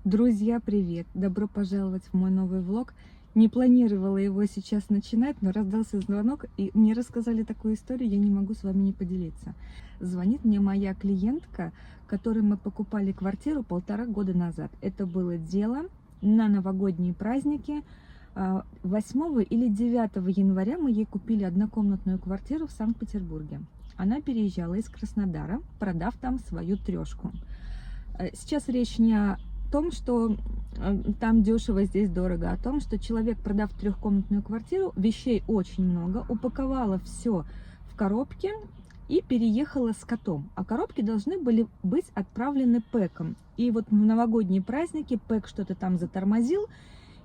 Друзья, привет! Добро пожаловать в мой новый влог. Не планировала его сейчас начинать, но раздался звонок, и мне рассказали такую историю, я не могу с вами не поделиться. Звонит мне моя клиентка, которой мы покупали квартиру 1,5 года назад. Это было дело на новогодние праздники. 8 или 9 января мы ей купили однокомнатную квартиру в Санкт-Петербурге. Она переезжала из Краснодара, продав там свою трешку. Сейчас речь не о том, что там дешево, здесь дорого, о том, что человек, продав трехкомнатную квартиру, вещей очень много, упаковала все в коробки и переехала с котом. А коробки должны были быть отправлены ПЭКом. И вот в новогодние праздники ПЭК что-то там затормозил,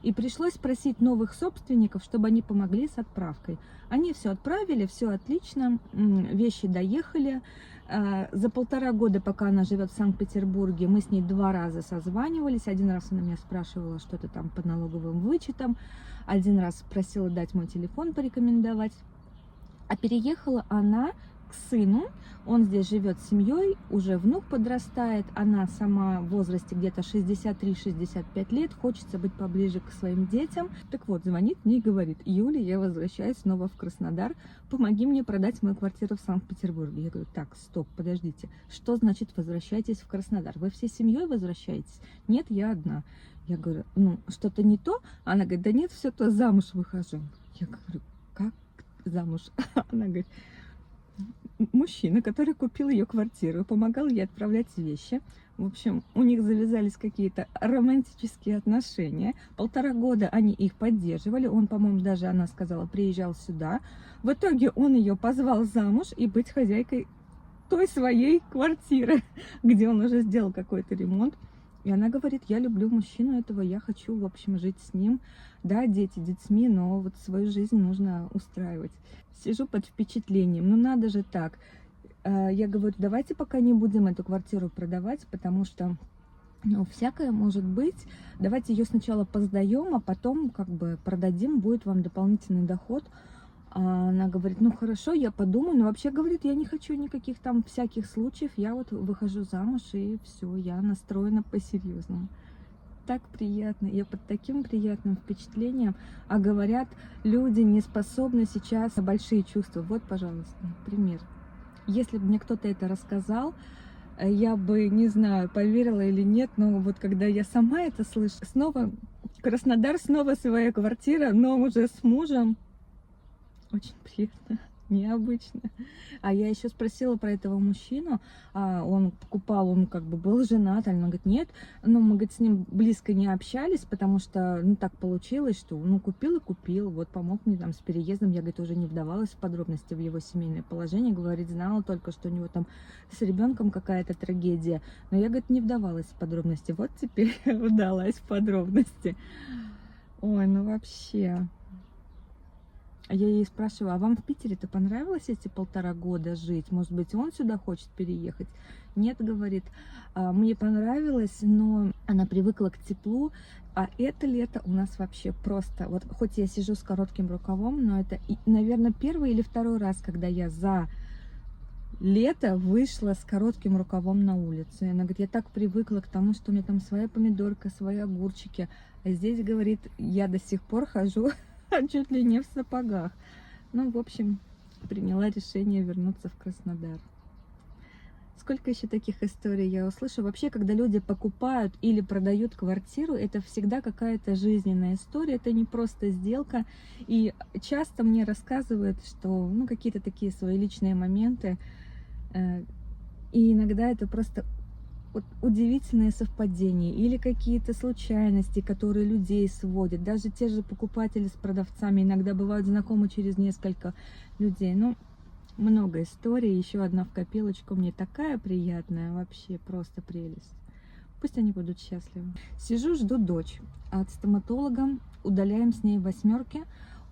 и пришлось просить новых собственников, чтобы они помогли с отправкой. Они все отправили, все отлично, вещи доехали. За 1,5 года, пока она живет в Санкт-Петербурге, мы с ней 2 раза созванивались. Один раз она меня спрашивала что-то там по налоговым вычетам, один раз просила дать мой телефон порекомендовать. А переехала она к сыну, он здесь живет с семьей, уже внук подрастает, она сама в возрасте где-то 63-65 лет, хочется быть поближе к своим детям. Так вот, звонит мне и говорит: Юля, я возвращаюсь снова в Краснодар, помоги мне продать мою квартиру в Санкт-Петербурге. Я говорю: так, стоп, подождите, что значит возвращайтесь в Краснодар? Вы всей семьей возвращаетесь? Нет, я одна. Я говорю: ну, что-то не то? Она говорит: да нет, все то, замуж выхожу. Я говорю: как замуж? Она говорит: мужчина, который купил ее квартиру, помогал ей отправлять вещи. В общем, у них завязались какие-то романтические отношения. 1,5 года они их поддерживали. Он, по-моему, даже, она сказала, приезжал сюда. В итоге он ее позвал замуж и быть хозяйкой той своей квартиры, где он уже сделал какой-то ремонт. И она говорит: я люблю мужчину этого, я хочу, в общем, жить с ним. Да, дети детьми, но вот свою жизнь нужно устраивать. Сижу под впечатлением, ну надо же так. Я говорю: давайте пока не будем эту квартиру продавать, потому что, ну, всякое может быть. Давайте ее сначала поздаем, а потом как бы продадим, будет вам дополнительный доход. А она говорит: ну хорошо, я подумаю. Но вообще, говорит, я не хочу никаких там всяких случаев. Я вот выхожу замуж, и все, я настроена по-серьезному. Так приятно, я под таким приятным впечатлением. А говорят, люди не способны сейчас на большие чувства. Вот, пожалуйста, пример. Если бы мне кто-то это рассказал, я бы, не знаю, поверила или нет, но вот когда я сама это слышу, снова Краснодар, снова своя квартира, но уже с мужем. Очень приятно, необычно. А я еще спросила про этого мужчину, он покупал, он как бы был женат, она говорит: нет, ну мы, говорит, с ним близко не общались, потому что, ну так получилось, что, ну, купил и купил, вот помог мне там с переездом. Я, говорит, уже не вдавалась в подробности в его семейное положение, говорит, знала только, что у него там с ребенком какая-то трагедия, но я, говорит, не вдавалась в подробности. Вот теперь вдалась в подробности. Ой, ну вообще. Я ей спрашиваю: а вам в Питере-то понравилось эти 1,5 года жить? Может быть, он сюда хочет переехать? Нет, говорит, мне понравилось, но она привыкла к теплу, а это лето у нас вообще просто... Вот хоть я сижу с коротким рукавом, но это, наверное, 1-й или 2-й раз, когда я за лето вышла с коротким рукавом на улицу. И она говорит: я так привыкла к тому, что у меня там своя помидорка, свои огурчики. А здесь, говорит, я до сих пор хожу чуть ли не в сапогах. Ну, в общем, приняла решение вернуться в Краснодар. Сколько еще таких историй я услышу. Вообще, когда люди покупают или продают квартиру, это всегда какая-то жизненная история, это не просто сделка. И часто мне рассказывают, что, ну, какие-то такие свои личные моменты. И иногда это просто вот удивительные совпадения или какие-то случайности, которые людей сводят. Даже те же покупатели с продавцами иногда бывают знакомы через несколько людей. Ну, много историй. Еще одна в копилочку. Мне такая приятная, вообще просто прелесть. Пусть они будут счастливы. Сижу, жду дочь от стоматолога. Удаляем с ней 8.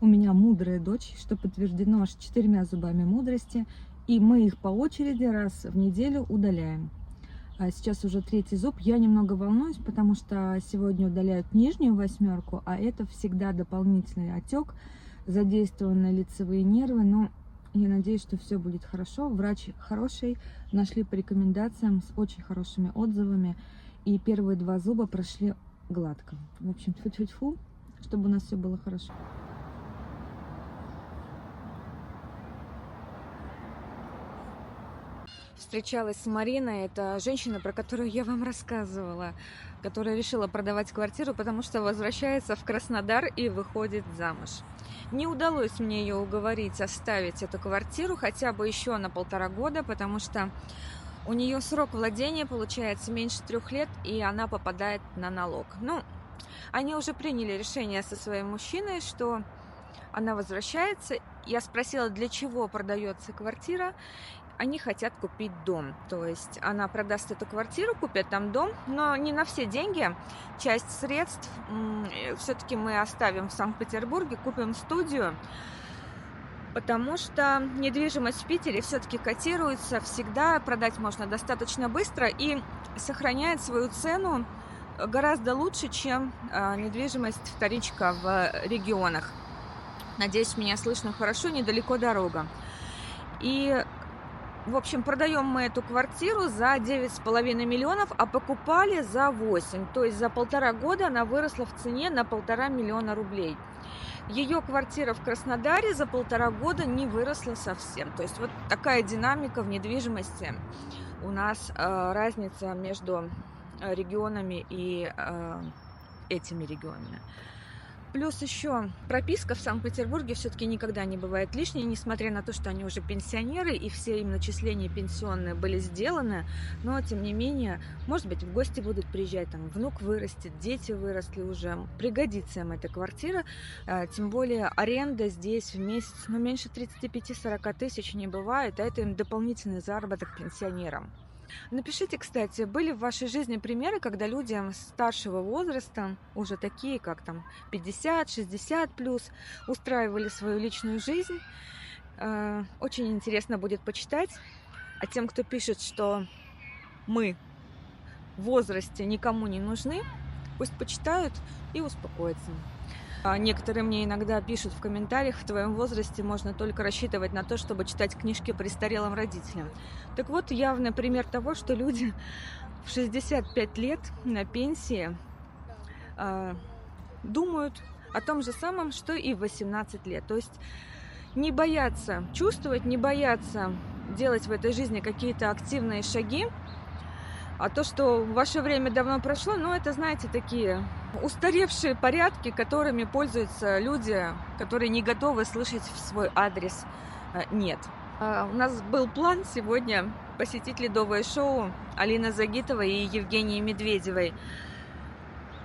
У меня мудрая дочь, что подтверждено аж 4 зубами мудрости. И мы их по очереди раз в неделю удаляем. А сейчас уже 3-й зуб. Я немного волнуюсь, потому что сегодня удаляют нижнюю 8, а это всегда дополнительный отек, задействованы лицевые нервы. Но я надеюсь, что все будет хорошо. Врач хороший, нашли по рекомендациям с очень хорошими отзывами. и первые 2 зуба прошли гладко. В общем, тьфу-тьфу-тьфу, чтобы у нас все было хорошо. Встречалась с Мариной, это женщина, про которую я вам рассказывала, которая решила продавать квартиру, потому что возвращается в Краснодар и выходит замуж. Не удалось мне ее уговорить оставить эту квартиру хотя бы еще на 1,5 года, потому что у нее срок владения получается меньше 3 лет, и она попадает на налог. Ну, они уже приняли решение со своим мужчиной, что она возвращается. Я спросила, для чего продается квартира. Они хотят купить дом. То есть она продаст эту квартиру, купят там дом, но не на все деньги. Часть средств все-таки мы оставим в Санкт-Петербурге, купим студию, потому что недвижимость в Питере все-таки котируется всегда, продать можно достаточно быстро и сохраняет свою цену гораздо лучше, чем недвижимость вторичка в регионах. Надеюсь, меня слышно хорошо, недалеко дорога. И в общем, продаем мы эту квартиру за 9,5 миллионов, а покупали за 8. То есть за 1,5 года она выросла в цене на 1,5 миллиона рублей. Ее квартира в Краснодаре за 1,5 года не выросла совсем. То есть вот такая динамика в недвижимости. У нас разница между регионами и этими регионами. Плюс еще прописка в Санкт-Петербурге все-таки никогда не бывает лишней, несмотря на то, что они уже пенсионеры и все им начисления пенсионные были сделаны. Но, тем не менее, может быть, в гости будут приезжать, там, внук вырастет, дети выросли уже. Пригодится им эта квартира. Тем более аренда здесь в месяц, меньше 35-40 тысяч не бывает, а это им дополнительный заработок пенсионерам. Напишите, кстати, были в вашей жизни примеры, когда люди старшего возраста, уже такие, как там 50-60 плюс, устраивали свою личную жизнь. Очень интересно будет почитать. А тем, кто пишет, что мы в возрасте никому не нужны, пусть почитают и успокоятся. Некоторые мне иногда пишут в комментариях: в твоем возрасте можно только рассчитывать на то, чтобы читать книжки престарелым родителям. Так вот, явный пример того, что люди в 65 лет на пенсии думают о том же самом, что и в 18 лет. То есть не боятся чувствовать, не боятся делать в этой жизни какие-то активные шаги. А то, что ваше время давно прошло, это, знаете, такие устаревшие порядки, которыми пользуются люди, которые не готовы слышать в свой адрес «нет». У нас был план сегодня посетить ледовое шоу Алины Загитовой и Евгении Медведевой.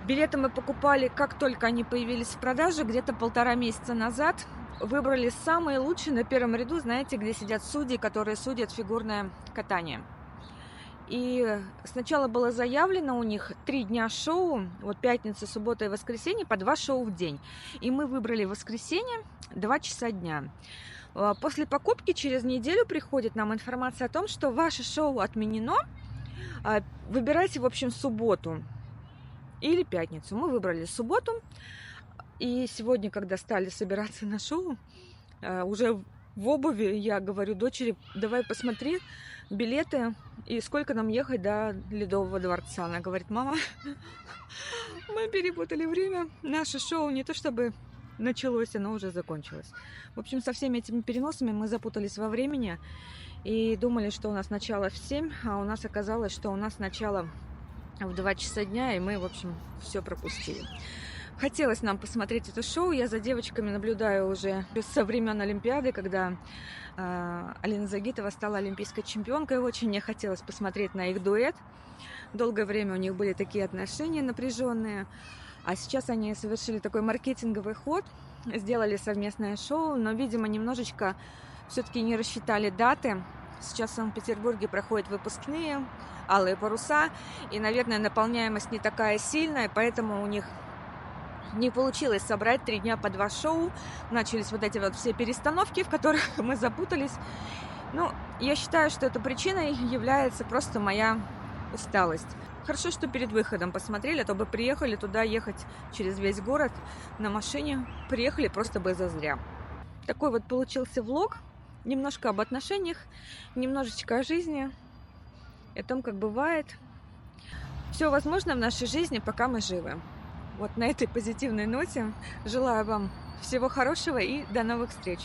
Билеты мы покупали, как только они появились в продаже, где-то 1,5 месяца назад. Выбрали самые лучшие на первом ряду, знаете, где сидят судьи, которые судят фигурное катание. И сначала было заявлено у них 3 дня шоу, вот пятница, суббота и воскресенье, по 2 шоу в день. И мы выбрали воскресенье, 2 часа дня. После покупки через неделю приходит нам информация о том, что ваше шоу отменено. Выбирайте, в общем, субботу или пятницу. Мы выбрали субботу. И сегодня, когда стали собираться на шоу, уже в обуви я говорю дочери: давай посмотри билеты и сколько нам ехать до Ледового дворца. Она говорит: мама, мы перепутали время. Наше шоу не то чтобы началось, оно уже закончилось. В общем, со всеми этими переносами мы запутались во времени и думали, что у нас начало в 7, а у нас оказалось, что у нас начало в 2 часа дня, и мы, в общем, все пропустили. Хотелось нам посмотреть это шоу. Я за девочками наблюдаю уже со времен Олимпиады, когда Алина Загитова стала олимпийской чемпионкой. Очень мне хотелось посмотреть на их дуэт. Долгое время у них были такие отношения напряженные. А сейчас они совершили такой маркетинговый ход, сделали совместное шоу, но, видимо, немножечко все-таки не рассчитали даты. Сейчас в Санкт-Петербурге проходят выпускные, алые паруса, и, наверное, наполняемость не такая сильная, поэтому у них не получилось собрать 3 дня по 2 шоу. Начались вот эти вот все перестановки, в которых мы запутались. Я считаю, что этой причиной является просто моя усталость. Хорошо, что перед выходом посмотрели, а то бы приехали туда ехать через весь город на машине. Приехали просто бы зазря. Такой вот получился влог. Немножко об отношениях, немножечко о жизни, о том, как бывает. Все возможно в нашей жизни, пока мы живы. Вот на этой позитивной ноте желаю вам всего хорошего и до новых встреч.